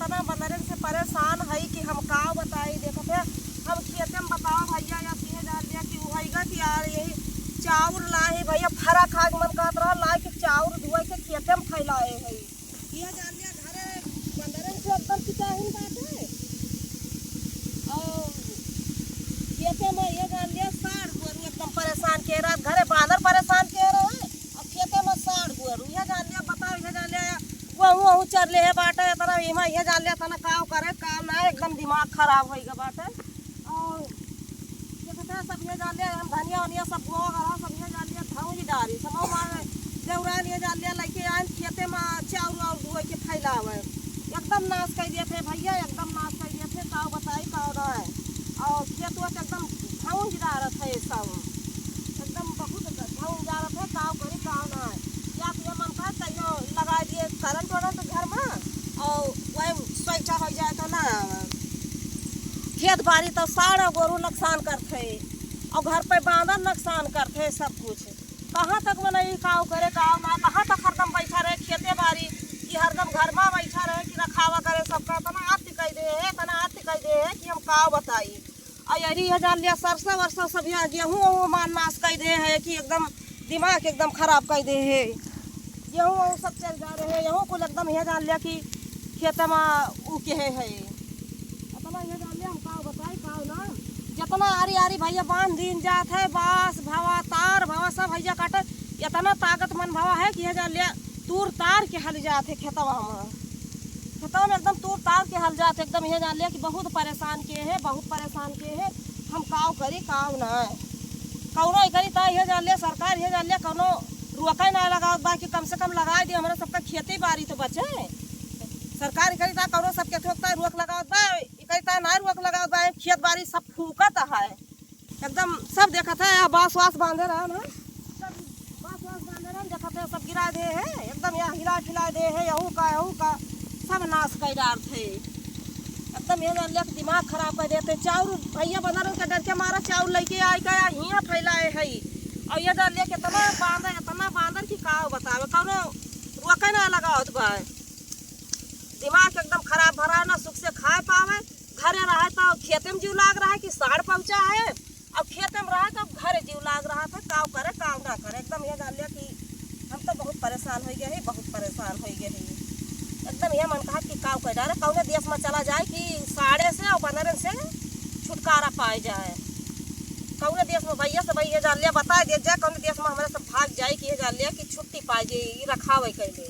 इतना बंदरन से परेशान है कि हम का बताई। देखते हम खेते में बताओ भैया या सीहे डाल दिया कि उगा कि यार यही चाउर लाए भैया फरा खा के मन कहत रहा लाए कि चाउर धुआ के खेते में फैलाए है। ये जान लिया घरे बंदरन से एकदम पिटाहिन बाटे और खेते में ये जान लिया साढ़ गोरू एकदम परेशान के रात घरे बांदर परेशान के रहे और खेते में साढ़ गोरू ये जान लिया बताओ ये जान लिया वहू चल ले बाटे तना इमा ये जान लिया तना काम करे काम ना एकदम दिमाग खराब होइगा बाटे और ये कहता सब ये जान लिया हम धनिया वनिया सब गो रहा सब ये जान लिया धौजी डारी समो मार देवरा ये जान लिया लेके आए खेते में चाउर और धोए के फैलावे एकदम नाश कर दिए थे भैया एकदम नाश कर दिए थे काव बताई काव ना है और खेत वो एकदम धौज डाल थे सब एकदम बहुत धौज डाल थे काव करी काव ना है या तो मन का कहियो लगा दिए करंट वरंट घर में और वही स्वेच्छा हो जाए तो ना खेत बाड़ी तो सारा गोरू नुकसान करते और घर पे बांधर नुकसान करते सब कुछ कहाँ तक मना काव करे काव ना कहाँ तक हरदम बैठा रहे खेते बाड़ी कि हरदम घर में बैठा रहे कि रखावा करे सबका तना आत्ति कह दे है तना आत्ति कह दे है कि हम काव बताई और यही हजार लिया सरसों वरसों सब यहाँ गेहूँ मान नाश कह दे है कि एकदम दिमाग एकदम खराब कर दे है गेहूँ सब चल जा रहे हैं यहाँ को एकदम यह जान लिया कि खेत में ऊ के है अपना यह जान लिया हम का बताए का ना जितना आरी आरी भैया बांध दिन जात है बांस भावा तार भावा सब भैया काटे इतना ताकतमंद भावा है कि यह जान लिया तूर तार के हल जाते खेतवा में एकदम तूर तार के हल जाते एकदम यह जान लिया कि बहुत परेशान किए है बहुत परेशान किए है हम काव करी काव ना कौनो करी ता यह जान लिया सरकार यह जान लिया कौनो रुका ना लगाओ बाकी कम से कम लगा दिए हमारा सबका खेती बाड़ी तो बचे सरकार करी था कौनो सबके ठोकता रोक लगाओ कहता ना रोक लगाओ खेत बाड़ी सब फूकत है एकदम सब देखा था बांस वास बांधे रहा ना सब बांस वास बांधे रहा देखा था सब गिरा दे है एकदम यहाँ हिला ठिला दे है यहू का सब नाश कर डाल थे एकदम ये जान लिया दिमाग खराब कर देते चाउर भैया बंदर के डर के मारा चाउर लेके आए का यहाँ फैलाए है और ये जान लिया इतना बांदर की का बतावे कौनो रोके ना लगाओ तो दिमाग एकदम खराब भरा ना सुख से खा पावे घरे रहे तो खेते में जीव लाग रहा है कि साढ़ पहुँचा है और खेते में रहे तो घरे जीव लाग रहा था काव करे काव ना करे एकदम ये जान लिया कि हम तो बहुत परेशान हो गए हैं बहुत परेशान हो गए हैं एकदम ये मन कहा कि काव कर डाले कौने देश में चला जाए कि साढ़े से और बंदरन से छुटकारा पाए जाए कौने देश में भैया से भैया जान लिया बता दे जाए कौने देश में हमारे सब भाग जाए कि ये जान लिया कि छुट्टी पाए जाए रखावे कैले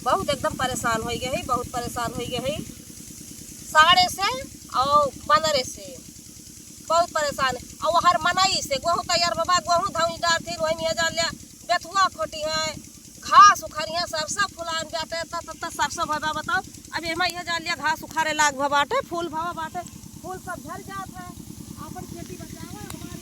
बहुत एकदम परेशान हो गए है बहुत परेशान हो गए है साढ़े से और बंदरे से बहुत परेशान है और हर मनाई से गेहूँ तैयार बाबा गेहूँ धौनी डाल थी वही में जान लिया बेथुआ खोटी है घास उखाड़ी है सरसों फुलान बाटे तब सरसों भवा बताओ अब एमा यह जान लिया घास उखाड़े लाग भा बाटे फूल भवा बाटे फूल सब झड़ जात है अपन खेती बचावा हमारे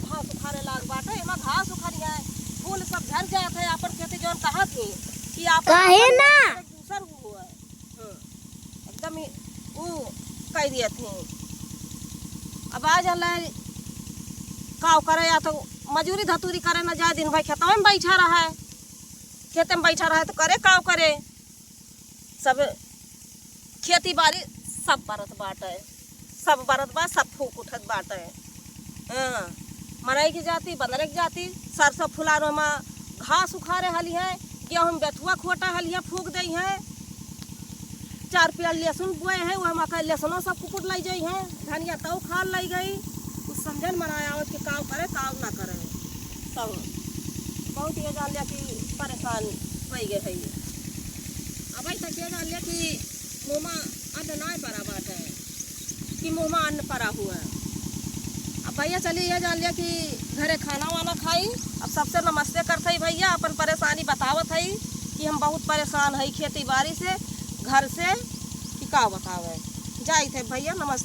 घास उखाड़े लाग बाटे एमा घास उखाड़ी है फूल सब झड़ जात है अपन खेती जोन कहा थी कि आप काहे ना दूसर हुआ एकदम वो कह दिए थे अब आज अल्लाह काव करे या तो मजूरी धतूरी करे ना जाए दिन भाई खेतवा में बैठा रहा है खेते में बैठा रहा है तो करे काव करे सब खेती बाड़ी सब बरत बाटे सब बरत बा सब फूक उठत बाटे मरई की जाती बंदरे की जाती सरसों फुलारो में घास उखाड़े हली है गेहूँ बेथुआ खोटा हली है फूक दी है 4 पेड़ लहसुन बोए है वह मकई लहसुनों सब कुकुट लाई गई है धनिया तो खाल लाई गई कुछ समझन मनाया हो कि काव करे काव ना करे सब बहुत ये जान लिया कि परेशान हो गए है अब तक ये जान लिया कि मुँह में अन्न ना पड़ा बाटे कि मुँह में अन्न पड़ा हुआ है अब भैया चलिए ये जान लिया कि घरे खाना वाना खाई अब सबसे नमस्ते करते ही भैया अपन परेशानी बतावत है कि हम बहुत परेशान है खेती बाड़ी से घर से कि का बतावे जाए थे भैया नमस्ते।